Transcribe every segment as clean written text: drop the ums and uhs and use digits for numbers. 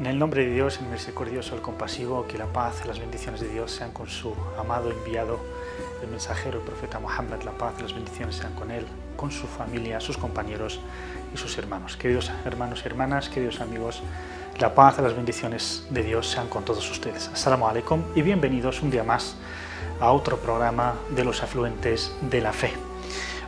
En el nombre de Dios, el misericordioso, el compasivo, que la paz y las bendiciones de Dios sean con su amado enviado, el mensajero, el profeta Muhammad. La paz y las bendiciones sean con él, con su familia, sus compañeros y sus hermanos. Queridos hermanos y hermanas, queridos amigos, la paz y las bendiciones de Dios sean con todos ustedes. As-salamu alaikum y bienvenidos un día más a otro programa de los afluentes de la fe.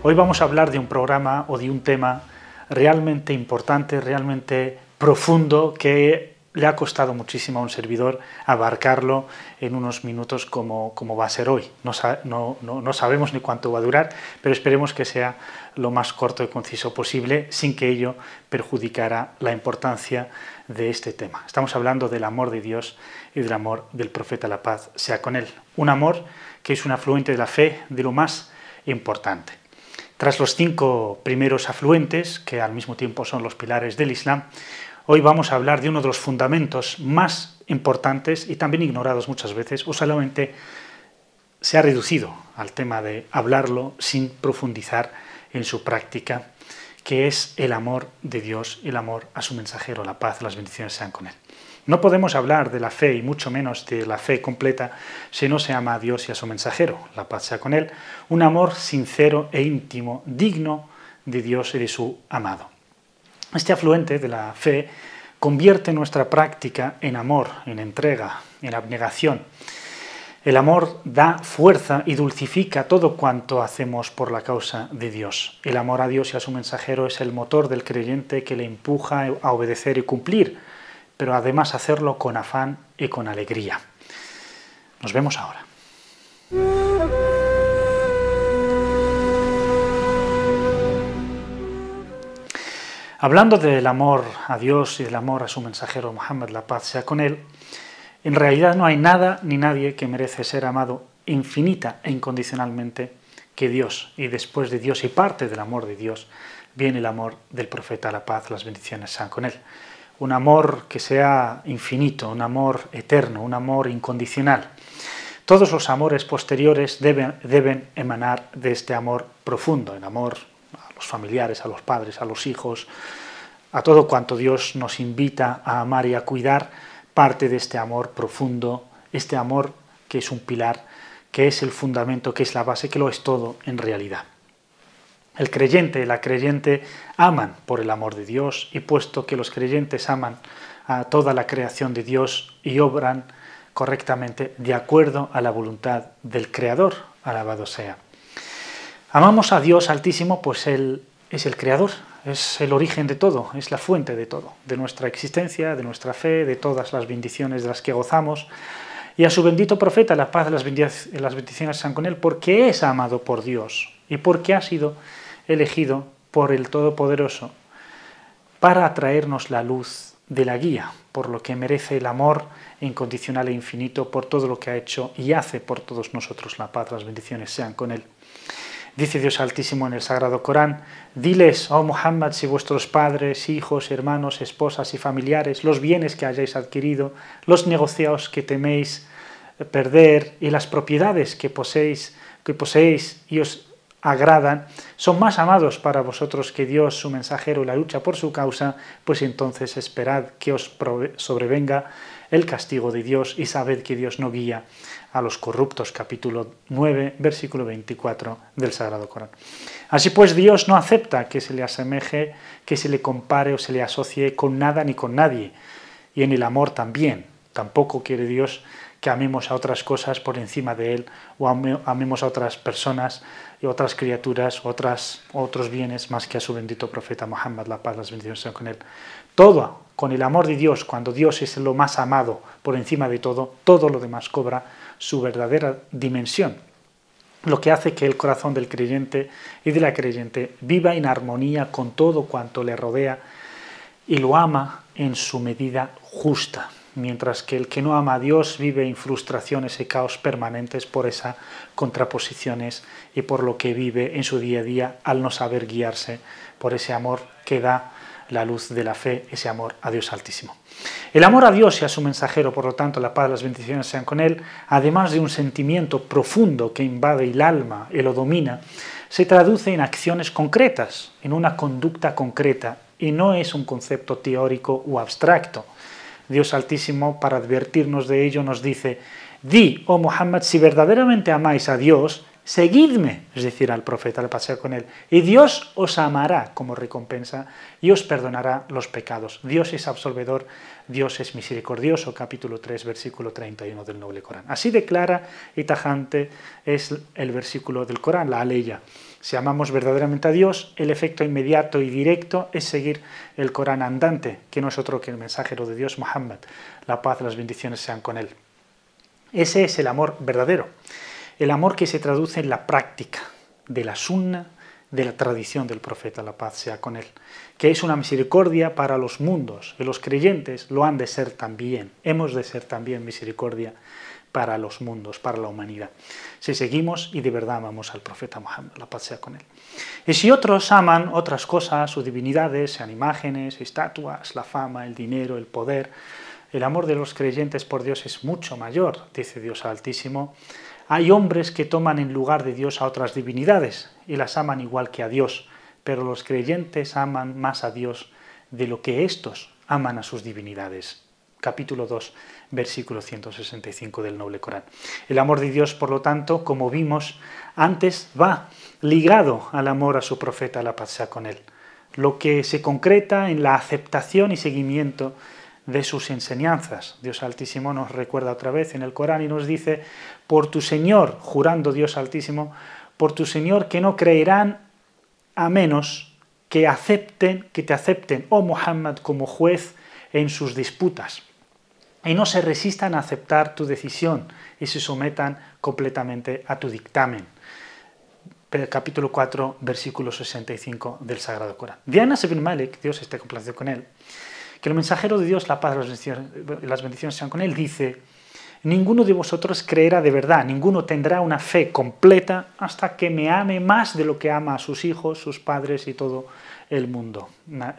Hoy vamos a hablar de un programa o de un tema realmente importante, realmente profundo, que le ha costado muchísimo a un servidor abarcarlo en unos minutos como va a ser hoy. No sabemos ni cuánto va a durar, pero esperemos que sea lo más corto y conciso posible, sin que ello perjudicara la importancia de este tema. Estamos hablando del amor de Dios y del amor del profeta, la paz sea con él. Un amor que es un afluente de la fe de lo más importante. Tras los 5 primeros afluentes, que al mismo tiempo son los pilares del Islam, hoy vamos a hablar de uno de los fundamentos más importantes y también ignorados muchas veces, o solamente se ha reducido al tema de hablarlo sin profundizar en su práctica, que es el amor de Dios, el amor a su mensajero, la paz, las bendiciones sean con él. No podemos hablar de la fe, y mucho menos de la fe completa, si no se ama a Dios y a su mensajero, la paz sea con él, un amor sincero e íntimo, digno de Dios y de su amado. Este afluente de la fe convierte nuestra práctica en amor, en entrega, en abnegación. El amor da fuerza y dulcifica todo cuanto hacemos por la causa de Dios. El amor a Dios y a su mensajero es el motor del creyente que le empuja a obedecer y cumplir, pero además hacerlo con afán y con alegría. Nos vemos ahora. Hablando del amor a Dios y del amor a su mensajero Muhammad, la paz sea con él, en realidad no hay nada ni nadie que merece ser amado infinita e incondicionalmente que Dios, y después de Dios y parte del amor de Dios viene el amor del profeta, la paz, las bendiciones sean con él. Un amor que sea infinito, un amor eterno, un amor incondicional. Todos los amores posteriores deben emanar de este amor profundo, el amor a los familiares, a los padres, a los hijos, a todo cuanto Dios nos invita a amar y a cuidar, parte de este amor profundo, este amor que es un pilar, que es el fundamento, que es la base, que lo es todo en realidad. El creyente y la creyente aman por el amor de Dios, y puesto que los creyentes aman a toda la creación de Dios y obran correctamente de acuerdo a la voluntad del Creador, alabado sea. Amamos a Dios Altísimo, pues Él es el Creador, es el origen de todo, es la fuente de todo, de nuestra existencia, de nuestra fe, de todas las bendiciones de las que gozamos, y a su bendito profeta, la paz y las bendiciones sean con él, porque es amado por Dios y porque ha sido elegido por el Todopoderoso para atraernos la luz de la guía, por lo que merece el amor incondicional e infinito por todo lo que ha hecho y hace por todos nosotros. La paz, las bendiciones sean con él. Dice Dios Altísimo en el Sagrado Corán: diles, oh Muhammad, si vuestros padres, hijos, hermanos, esposas y familiares, los bienes que hayáis adquirido, los negocios que teméis perder y las propiedades que poseéis y os agradan, son más amados para vosotros que Dios, su mensajero, y la lucha por su causa, pues entonces esperad que os sobrevenga el castigo de Dios y sabed que Dios no guía a los corruptos. Capítulo 9, versículo 24 del Sagrado Corán. Así pues, Dios no acepta que se le asemeje, que se le compare o se le asocie con nada ni con nadie, y en el amor también. Tampoco quiere Dios que amemos a otras cosas por encima de Él, o amemos a otras personas y otras criaturas, otros bienes más que a su bendito profeta Muhammad, la paz, las bendiciones sean con él. Todo con el amor de Dios, cuando Dios es lo más amado por encima de todo, todo lo demás cobra su verdadera dimensión, lo que hace que el corazón del creyente y de la creyente viva en armonía con todo cuanto le rodea y lo ama en su medida justa, mientras que el que no ama a Dios vive en frustraciones y caos permanentes por esas contraposiciones y por lo que vive en su día a día al no saber guiarse por ese amor que da la luz de la fe, ese amor a Dios Altísimo. El amor a Dios y a su mensajero, por lo tanto, la paz y las bendiciones sean con él, además de un sentimiento profundo que invade el alma y lo domina, se traduce en acciones concretas, en una conducta concreta, y no es un concepto teórico o abstracto. Dios Altísimo, para advertirnos de ello, nos dice: di, oh Muhammad, si verdaderamente amáis a Dios, seguidme, es decir, al profeta, la paz sea con él, y Dios os amará como recompensa y os perdonará los pecados. Dios es absolvedor, Dios es misericordioso, capítulo 3, versículo 31 del Noble Corán. Así de clara y tajante es el versículo del Corán, la aleya. Si amamos verdaderamente a Dios, el efecto inmediato y directo es seguir el Corán andante, que no es otro que el mensajero de Dios, Muhammad. La paz y las bendiciones sean con él. Ese es el amor verdadero, el amor que se traduce en la práctica de la sunna, de la tradición del profeta, la paz sea con él, que es una misericordia para los mundos, y los creyentes lo han de ser también, hemos de ser también misericordia para los mundos, para la humanidad, si seguimos y de verdad amamos al profeta Muhammad, la paz sea con él. Y si otros aman otras cosas o divinidades, sean imágenes, estatuas, la fama, el dinero, el poder, el amor de los creyentes por Dios es mucho mayor, dice Dios Altísimo. Hay hombres que toman en lugar de Dios a otras divinidades y las aman igual que a Dios, pero los creyentes aman más a Dios de lo que éstos aman a sus divinidades. Capítulo 2, versículo 165 del Noble Corán. El amor de Dios, por lo tanto, como vimos antes, va ligado al amor a su profeta, la paz sea con él, lo que se concreta en la aceptación y seguimiento de sus enseñanzas. Dios Altísimo nos recuerda otra vez en el Corán y nos dice: por tu Señor, jurando Dios Altísimo, por tu Señor que no creerán a menos que te acepten, oh Muhammad, como juez en sus disputas, y no se resistan a aceptar tu decisión y se sometan completamente a tu dictamen. Capítulo 4, versículo 65 del Sagrado Corán. De Anas ibn Malik, Dios esté complacido con él, que el mensajero de Dios, la paz y las bendiciones sean con él, dice: ninguno de vosotros creerá de verdad, ninguno tendrá una fe completa hasta que me ame más de lo que ama a sus hijos, sus padres y todo el mundo.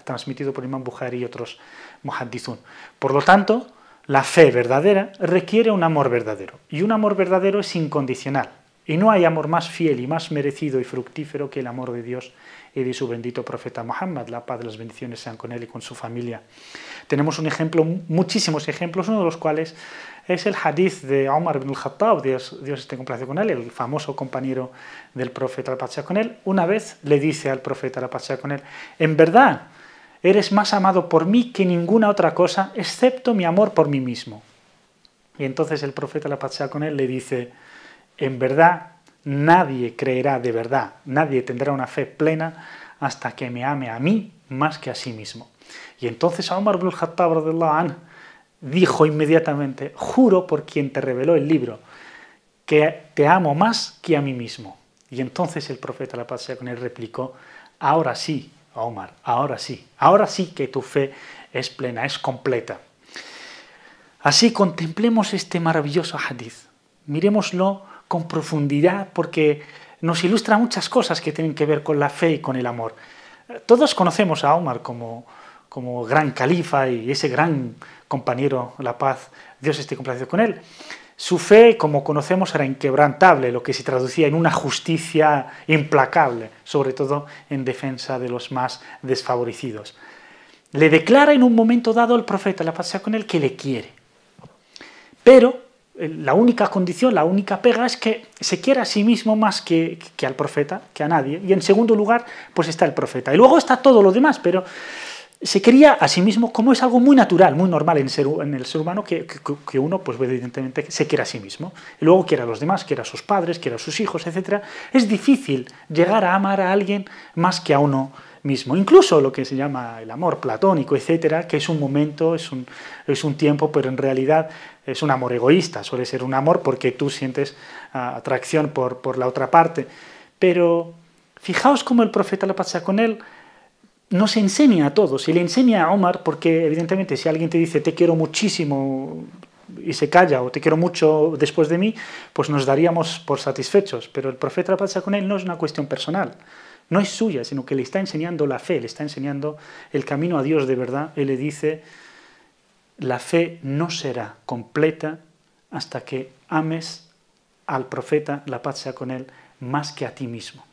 Transmitido por Imam Bukhari y otros muhaddithun. Por lo tanto, la fe verdadera requiere un amor verdadero, y un amor verdadero es incondicional. Y no hay amor más fiel y más merecido y fructífero que el amor de Dios y de su bendito profeta Muhammad, la paz y las bendiciones sean con él y con su familia. Tenemos un ejemplo, muchísimos ejemplos, uno de los cuales es el hadith de Omar ibn al-Khattab, Dios esté complacido con él, el famoso compañero del profeta, la paz sea con él. Una vez le dice al profeta, la paz sea con él: en verdad, eres más amado por mí que ninguna otra cosa, excepto mi amor por mí mismo. Y entonces el profeta, la paz sea con él, le dice: en verdad, nadie creerá de verdad, nadie tendrá una fe plena hasta que me ame a mí más que a sí mismo. Y entonces Omar ibn al-Khattab radhiyallahu anhu dijo inmediatamente: juro por quien te reveló el libro, que te amo más que a mí mismo. Y entonces el profeta, la paz sea con él, replicó: ahora sí, Omar, ahora sí que tu fe es plena, es completa. Así contemplemos este maravilloso hadith, miremoslo con profundidad, porque nos ilustra muchas cosas que tienen que ver con la fe y con el amor. Todos conocemos a Omar como gran califa y ese gran compañero, la paz, Dios esté complacido con él. Su fe, como conocemos, era inquebrantable, lo que se traducía en una justicia implacable, sobre todo en defensa de los más desfavorecidos. Le declara en un momento dado el profeta, la paz sea con él, que le quiere. Pero la única condición, la única pega es que se quiera a sí mismo más que al profeta, que a nadie. Y en segundo lugar, pues está el profeta. Y luego está todo lo demás, pero se quería a sí mismo, como es algo muy natural, muy normal en el ser humano, que uno, pues evidentemente, se quiere a sí mismo. Y luego quiere a los demás, quiere a sus padres, quiere a sus hijos, etc. Es difícil llegar a amar a alguien más que a uno mismo. Incluso lo que se llama el amor platónico, etcétera, que es un momento, es un tiempo, pero en realidad es un amor egoísta, suele ser un amor porque tú sientes atracción por la otra parte. Pero fijaos cómo el profeta, la paz sea con él, nos enseña a todos, y le enseña a Omar, porque evidentemente si alguien te dice te quiero muchísimo y se calla, o te quiero mucho después de mí, pues nos daríamos por satisfechos. Pero el profeta, la paz sea con él, no es una cuestión personal, no es suya, sino que le está enseñando la fe, le está enseñando el camino a Dios de verdad. Él le dice: la fe no será completa hasta que ames al profeta, la paz sea con él, más que a ti mismo.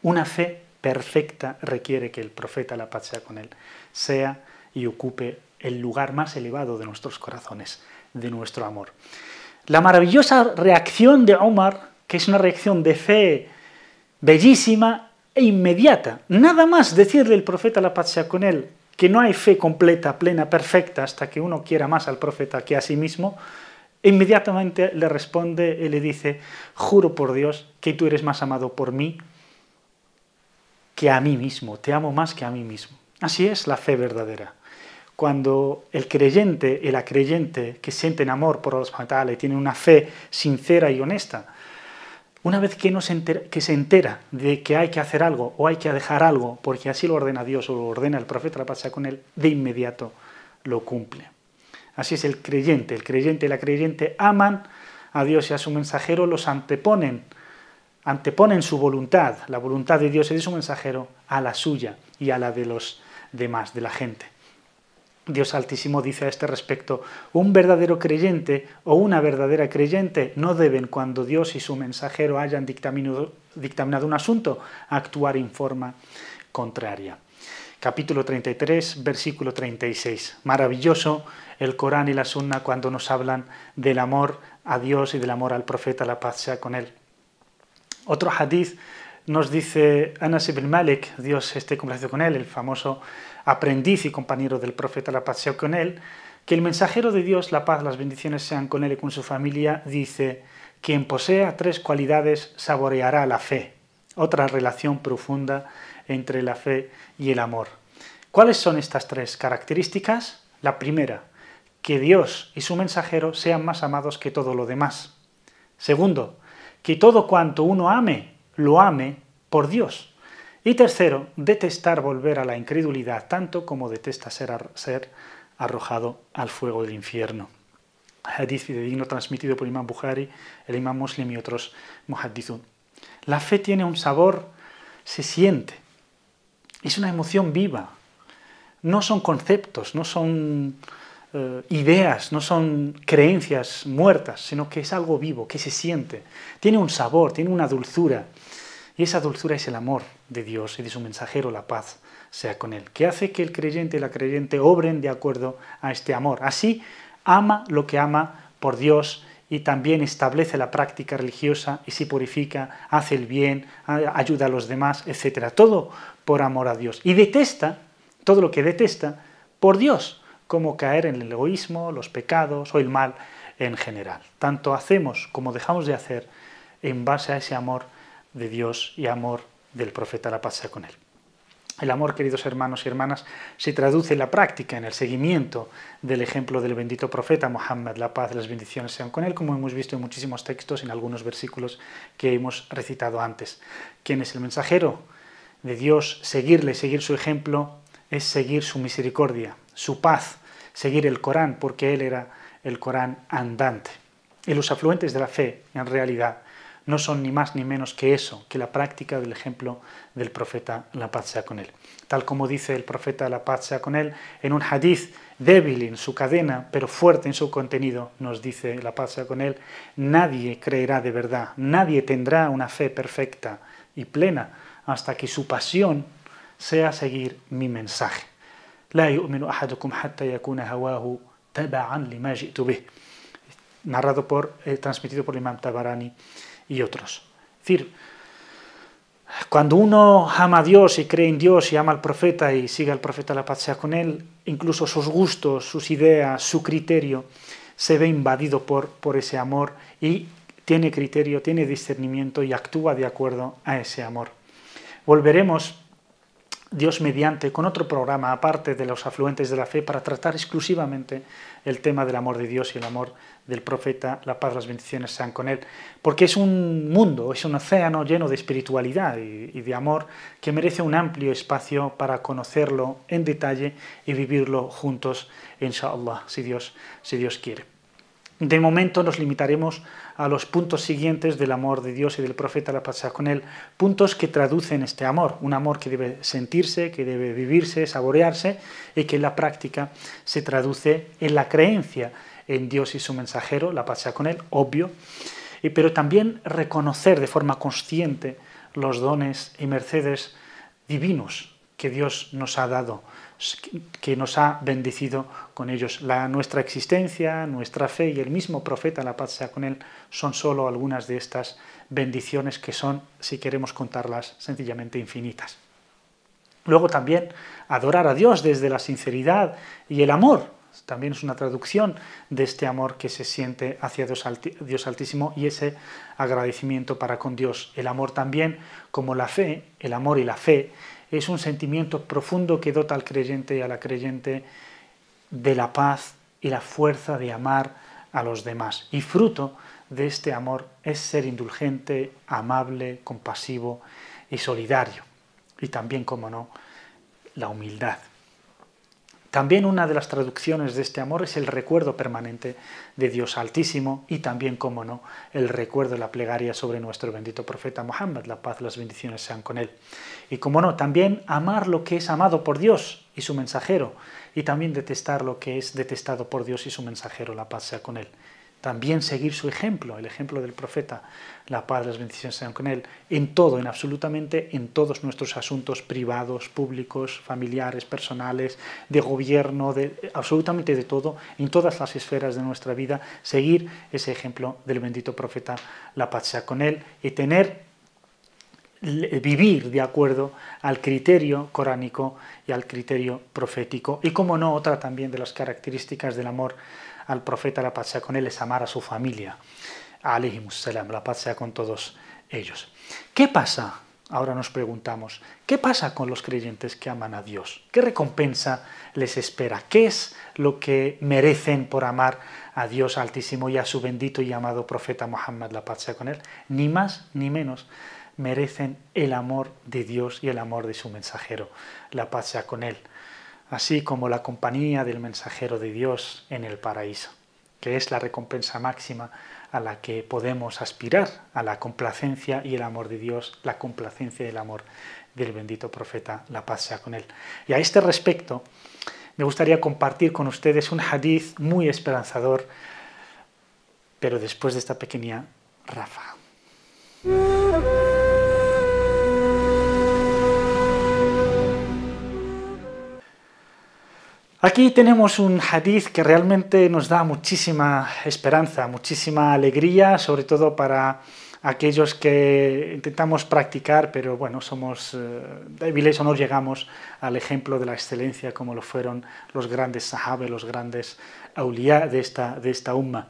Una fe perfecta requiere que el profeta, la paz sea con él, sea y ocupe el lugar más elevado de nuestros corazones, de nuestro amor. La maravillosa reacción de Omar, que es una reacción de fe bellísima e inmediata. Nada más decirle el profeta, la paz sea con él, que no hay fe completa, plena, perfecta, hasta que uno quiera más al profeta que a sí mismo, inmediatamente le responde y le dice: juro por Dios que tú eres más amado por mí que a mí mismo, te amo más que a mí mismo. Así es la fe verdadera. Cuando el creyente y la creyente que sienten amor por Allah subhanahu wa ta'ala y tienen una fe sincera y honesta, una vez que se entera de que hay que hacer algo o hay que dejar algo porque así lo ordena Dios o lo ordena el profeta, la paz sea con él, de inmediato lo cumple. Así es el creyente y la creyente aman a Dios y a su mensajero, los anteponen su voluntad, la voluntad de Dios y de su mensajero, a la suya y a la de los demás, de la gente. Dios Altísimo dice a este respecto: un verdadero creyente o una verdadera creyente no deben, cuando Dios y su mensajero hayan dictaminado un asunto, actuar en forma contraria. Capítulo 33, versículo 36. Maravilloso el Corán y la Sunna cuando nos hablan del amor a Dios y del amor al profeta, la paz sea con él. Otro hadith nos dice Anas ibn Malik, Dios esté complacido con él, el famoso aprendiz y compañero del profeta, la paz sea con él, que el mensajero de Dios, la paz, las bendiciones sean con él y con su familia, dice: quien posea 3 cualidades saboreará la fe. Otra relación profunda entre la fe y el amor. ¿Cuáles son estas 3 características? La primera, que Dios y su mensajero sean más amados que todo lo demás. Segundo, que todo cuanto uno ame, lo ame por Dios. Y tercero, detestar volver a la incredulidad, tanto como detesta ser arrojado al fuego del infierno. Hadith fidedigno transmitido por Imam Bukhari, el Imam Muslim y otros muhaddithun. La fe tiene un sabor, se siente, es una emoción viva. No son conceptos, no son ideas, no son creencias muertas, sino que es algo vivo, que se siente. Tiene un sabor, tiene una dulzura. Y esa dulzura es el amor de Dios y de su mensajero, la paz sea con él, que hace que el creyente y la creyente obren de acuerdo a este amor. Así ama lo que ama por Dios y también establece la práctica religiosa y se purifica, hace el bien, ayuda a los demás, etc. Todo por amor a Dios. Y detesta todo lo que detesta por Dios, como caer en el egoísmo, los pecados o el mal en general. Tanto hacemos como dejamos de hacer en base a ese amor de Dios y amor del profeta, la paz sea con él. El amor, queridos hermanos y hermanas, se traduce en la práctica, en el seguimiento del ejemplo del bendito profeta Muhammad, la paz y las bendiciones sean con él, como hemos visto en muchísimos textos, en algunos versículos que hemos recitado antes. ¿Quién es el mensajero de Dios? Seguirle, seguir su ejemplo, es seguir su misericordia, su paz, seguir el Corán, porque él era el Corán andante. Y los afluentes de la fe, en realidad, no son ni más ni menos que eso, que la práctica del ejemplo del profeta, la paz sea con él. Tal como dice el profeta, la paz sea con él, en un hadith débil en su cadena, pero fuerte en su contenido, nos dice, la paz sea con él: nadie creerá de verdad, nadie tendrá una fe perfecta y plena hasta que su pasión sea seguir mi mensaje. La yu'minu ahadukum hatta yakuna hawahu taba'an lima ji'tu bih. Narrado transmitido por el Imam Tabarani y otros. Es decir, cuando uno ama a Dios y cree en Dios y ama al profeta y sigue al profeta, la paz sea con él, incluso sus gustos, sus ideas, su criterio se ve invadido por ese amor y tiene criterio, tiene discernimiento y actúa de acuerdo a ese amor. Volveremos, Dios mediante, con otro programa aparte de los afluentes de la fe para tratar exclusivamente el tema del amor de Dios y el amor del profeta, la paz, las bendiciones sean con él, porque es un mundo, es un océano lleno de espiritualidad y de amor que merece un amplio espacio para conocerlo en detalle y vivirlo juntos, inshallah, si Dios quiere. De momento nos limitaremos a los puntos siguientes del amor de Dios y del profeta, la paz sea con él, puntos que traducen este amor, un amor que debe sentirse, que debe vivirse, saborearse y que en la práctica se traduce en la creencia en Dios y su mensajero, la paz sea con él, obvio, pero también reconocer de forma consciente los dones y mercedes divinos que Dios nos ha dado que nos ha bendecido con ellos. Nuestra existencia, nuestra fe y el mismo profeta, la paz sea con él, son solo algunas de estas bendiciones que son, si queremos contarlas, sencillamente infinitas. Luego también adorar a Dios desde la sinceridad y el amor. También es una traducción de este amor que se siente hacia Dios Altísimo y ese agradecimiento para con Dios. El amor también, como la fe, el amor y la fe, es un sentimiento profundo que dota al creyente y a la creyente de la paz y la fuerza de amar a los demás. Y fruto de este amor es ser indulgente, amable, compasivo y solidario. Y también, como no, la humildad. También una de las traducciones de este amor es el recuerdo permanente de Dios Altísimo y también, como no, el recuerdo de la plegaria sobre nuestro bendito profeta Muhammad, la paz y las bendiciones sean con él. Y como no, también amar lo que es amado por Dios y su mensajero y también detestar lo que es detestado por Dios y su mensajero, la paz sea con él. También seguir su ejemplo, el ejemplo del profeta, la paz y las bendiciones sean con él, en todo, en absolutamente en todos nuestros asuntos privados, públicos, familiares, personales, de gobierno, absolutamente de todo, en todas las esferas de nuestra vida, seguir ese ejemplo del bendito profeta, la paz sea con él, y vivir de acuerdo al criterio coránico y al criterio profético. Y como no, otra también de las características del amor al profeta, la paz sea con él, es amar a su familia, alayhimus salam, la paz sea con todos ellos. ¿Qué pasa? Ahora nos preguntamos, ¿qué pasa con los creyentes que aman a Dios? ¿Qué recompensa les espera? ¿Qué es lo que merecen por amar a Dios Altísimo y a su bendito y amado profeta Muhammad, la paz sea con él? Ni más ni menos merecen el amor de Dios y el amor de su mensajero, la paz sea con él, así como la compañía del mensajero de Dios en el paraíso, que es la recompensa máxima a la que podemos aspirar, a la complacencia y el amor de Dios, la complacencia y el amor del bendito profeta, la paz sea con él. Y a este respecto, me gustaría compartir con ustedes un hadith muy esperanzador, pero después de esta pequeña ráfaga. Aquí tenemos un hadith que realmente nos da muchísima esperanza, muchísima alegría, sobre todo para aquellos que intentamos practicar, pero bueno, somos débiles o no llegamos al ejemplo de la excelencia como lo fueron los grandes sahabas, los grandes awliya de esta umma.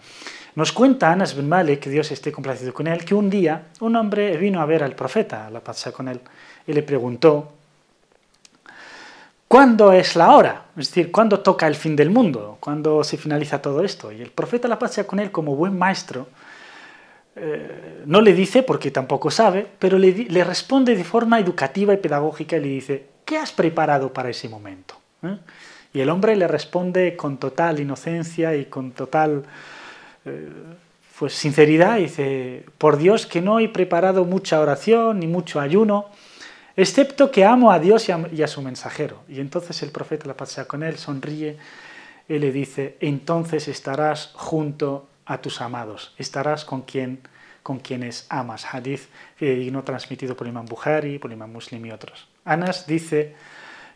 Nos cuenta Anas bin Malik, que Dios esté complacido con él, que un día un hombre vino a ver al profeta, la paz sea con él, y le preguntó: ¿cuándo es la hora? Es decir, ¿cuándo toca el fin del mundo? ¿Cuándo se finaliza todo esto? Y el profeta, la paz sea con él, como buen maestro, no le dice, porque tampoco sabe, pero le responde de forma educativa y pedagógica y le dice: ¿qué has preparado para ese momento? Y el hombre le responde con total inocencia y con total sinceridad, y dice: por Dios que no he preparado mucha oración ni mucho ayuno, excepto que amo a Dios y a su mensajero. Y entonces el profeta, la paz sea con él, sonríe y le dice: entonces estarás junto a tus amados, estarás con quienes amas. Hadith no transmitido por el Imam Bukhari, por el Imam Muslim y otros. Anas dice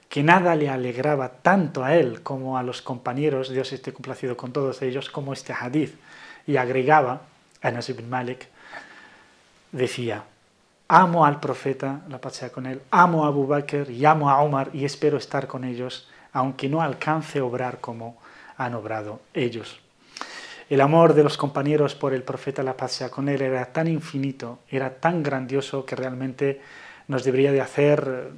que nada le alegraba tanto a él como a los compañeros, Dios esté complacido con todos ellos, como este hadith. Y agregaba, Anas ibn Malik decía: amo al profeta, la paz sea con él, amo a Abu Bakr y amo a Omar y espero estar con ellos, aunque no alcance a obrar como han obrado ellos. El amor de los compañeros por el profeta, la paz sea con él, era tan infinito, era tan grandioso, que realmente nos debería de hacer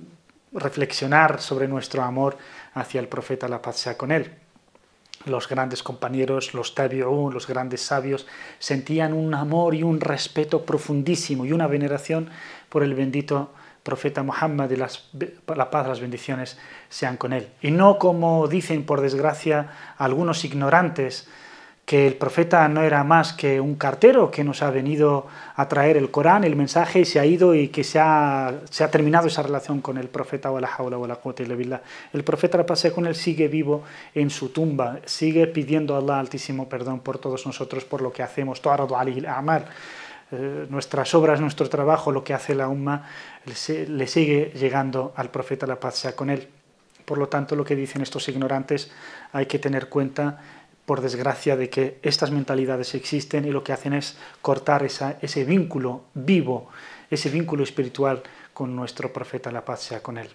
reflexionar sobre nuestro amor hacia el profeta, la paz sea con él. Los grandes compañeros, los tabi'un, los grandes sabios, sentían un amor y un respeto profundísimo y una veneración por el bendito profeta Muhammad, y la paz, las bendiciones sean con él. Y no como dicen, por desgracia, algunos ignorantes, que el profeta no era más que un cartero que nos ha venido a traer el Corán, el mensaje, y se ha ido, y que se ha terminado esa relación con el profeta. El profeta, la paz sea con él, sigue vivo en su tumba, sigue pidiendo a Allah Altísimo perdón por todos nosotros, por lo que hacemos, nuestras obras, nuestro trabajo, lo que hace la umma, le sigue llegando al profeta, la paz sea con él. Por lo tanto, lo que dicen estos ignorantes, hay que tener cuenta, por desgracia, de que estas mentalidades existen y lo que hacen es cortar ese vínculo vivo, ese vínculo espiritual con nuestro profeta, la paz sea con él.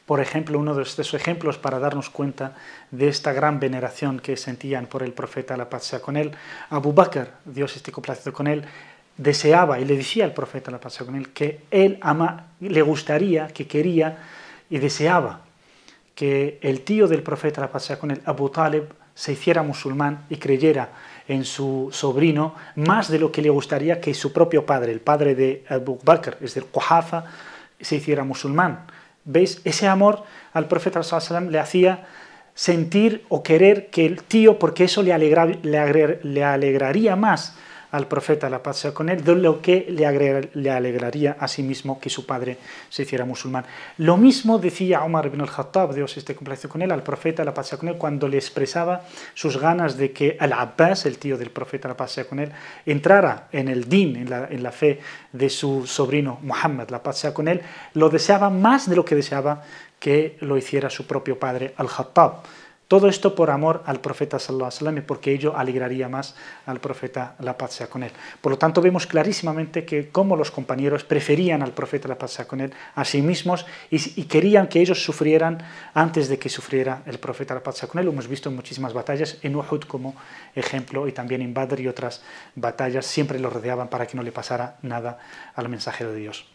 Por ejemplo, uno de estos ejemplos para darnos cuenta de esta gran veneración que sentían por el profeta, la paz sea con él, Abu Bakr, Dios esté complacido con él, deseaba y le decía al profeta, la paz sea con él, que él le gustaría, que quería y deseaba que el tío del profeta, la paz sea con él, Abu Talib, se hiciera musulmán y creyera en su sobrino más de lo que le gustaría que su propio padre, el padre de Abu Bakr, es decir, Quhafa, se hiciera musulmán. ¿Veis? Ese amor al profeta sallallahu alaihi wasallam le hacía sentir o querer que el tío, porque eso le alegraría más al profeta, la paz sea con él, de lo que le alegraría a sí mismo que su padre se hiciera musulmán. Lo mismo decía Umar ibn al-Khattab, Dios esté complacido con él, al profeta, la paz sea con él, cuando le expresaba sus ganas de que al-Abbas, el tío del profeta, la paz sea con él, entrara en el din, en la fe de su sobrino Muhammad, la paz sea con él, lo deseaba más de lo que deseaba que lo hiciera su propio padre, al-Khattab. Todo esto por amor al profeta sallallahu alaihi wasallam, porque ello alegraría más al profeta, la paz sea con él. Por lo tanto, vemos clarísimamente que como los compañeros preferían al profeta, la paz sea con él, a sí mismos y querían que ellos sufrieran antes de que sufriera el profeta, la paz sea con él. Lo hemos visto en muchísimas batallas, en Uhud como ejemplo, y también en Badr y otras batallas, siempre lo rodeaban para que no le pasara nada al mensajero de Dios.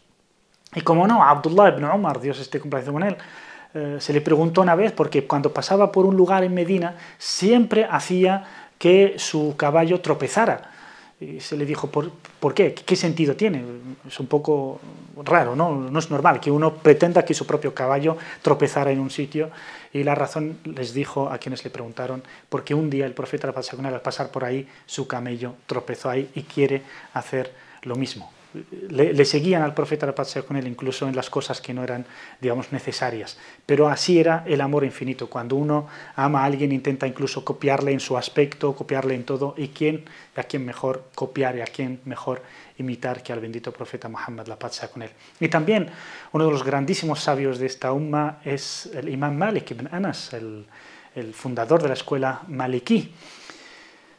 Y como no, Abdullah ibn Umar, Dios esté complacido con él, se le preguntó una vez, porque cuando pasaba por un lugar en Medina, siempre hacía que su caballo tropezara. Y se le dijo, ¿por qué? ¿Qué sentido tiene? Es un poco raro, ¿no? No es normal que uno pretenda que su propio caballo tropezara en un sitio. Y la razón, les dijo a quienes le preguntaron, porque un día el profeta al pasar por ahí, su camello tropezó ahí y quiere hacer lo mismo. Le seguían al profeta, la paz sea con él, incluso en las cosas que no eran, digamos, necesarias. Pero así era el amor infinito. Cuando uno ama a alguien, intenta incluso copiarle en su aspecto, copiarle en todo. ¿Y a quién mejor copiar y a quién mejor imitar que al bendito profeta Muhammad, la paz sea con él? Y también uno de los grandísimos sabios de esta umma es el imam Malik ibn Anas, el fundador de la escuela malikí.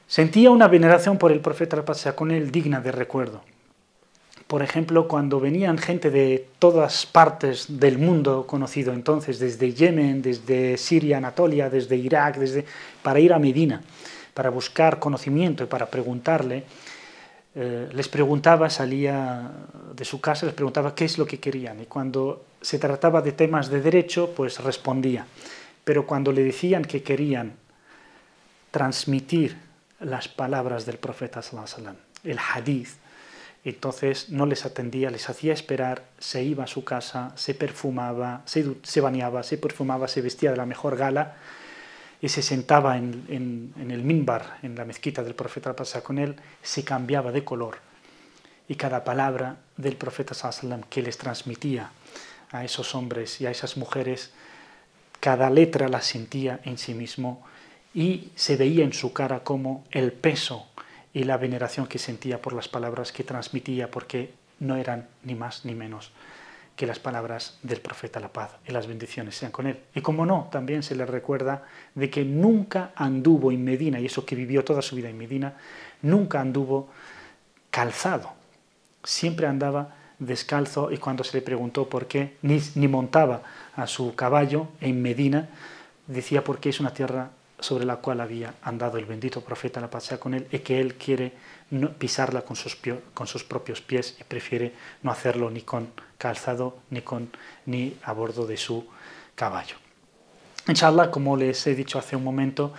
Sentía una veneración por el profeta, la paz sea con él, digna de recuerdo. Por ejemplo, cuando venían gente de todas partes del mundo conocido entonces, desde Yemen, desde Siria, Anatolia, desde Irak, para ir a Medina, para buscar conocimiento y para preguntarle, les preguntaba, salía de su casa, les preguntaba qué es lo que querían. Y cuando se trataba de temas de derecho, pues respondía. Pero cuando le decían que querían transmitir las palabras del profeta sallallahu alaihi wasallam, el hadith, entonces no les atendía, les hacía esperar, se iba a su casa, se perfumaba, se bañaba, se perfumaba, se vestía de la mejor gala y se sentaba en el minbar, en la mezquita del profeta, pasaba con él, se cambiaba de color y cada palabra del profeta sallallahu alaihi wasallam que les transmitía a esos hombres y a esas mujeres, cada letra la sentía en sí mismo y se veía en su cara como el peso y la veneración que sentía por las palabras que transmitía, porque no eran ni más ni menos que las palabras del profeta, la paz y las bendiciones sean con él. Y como no, también se le recuerda de que nunca anduvo en Medina, y eso que vivió toda su vida en Medina, nunca anduvo calzado, siempre andaba descalzo, y cuando se le preguntó por qué, ni montaba a su caballo en Medina, decía porque es una tierra sobre la cual había andado el bendito profeta, la paz sea con él, y que él quiere pisarla con sus propios pies y prefiere no hacerlo ni con calzado ni a bordo de su caballo. Inshallah, como les he dicho hace un momento,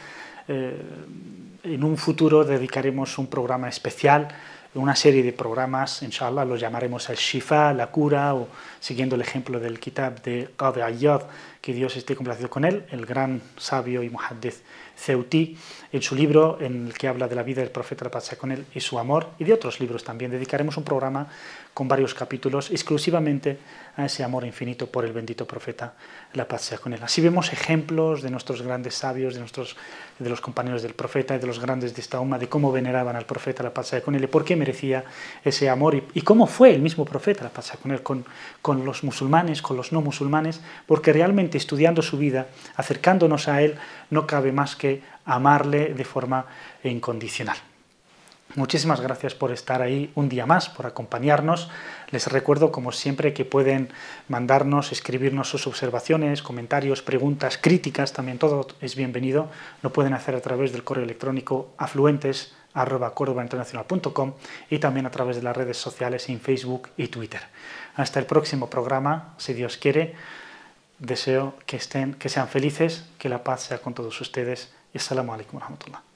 en un futuro dedicaremos un programa especial, una serie de programas, inshallah, los llamaremos el Shifa, la cura, o siguiendo el ejemplo del kitab de Qadi Ayyad, que Dios esté complacido con él, el gran sabio y muhaddith Ceuti, en su libro en el que habla de la vida del profeta, la paz sea con él, y su amor, y de otros libros también. Dedicaremos un programa con varios capítulos exclusivamente a ese amor infinito por el bendito profeta, la paz sea con él. Así vemos ejemplos de nuestros grandes sabios, de los compañeros del profeta y de los grandes de esta umma, de cómo veneraban al profeta, la paz sea con él, y por qué merecía ese amor, y cómo fue el mismo profeta, la paz sea con él, con los musulmanes, con los no musulmanes, porque realmente realmente estudiando su vida, acercándonos a Él, no cabe más que amarle de forma incondicional. Muchísimas gracias por estar ahí un día más, por acompañarnos. Les recuerdo, como siempre, que pueden mandarnos, escribirnos sus observaciones, comentarios, preguntas, críticas, también todo es bienvenido. Lo pueden hacer a través del correo electrónico afluentes@cordobainternacional.com y también a través de las redes sociales en Facebook y Twitter. Hasta el próximo programa, si Dios quiere. Deseo que sean felices, que la paz sea con todos ustedes. Y assalamu alaikum wa rahmatullah.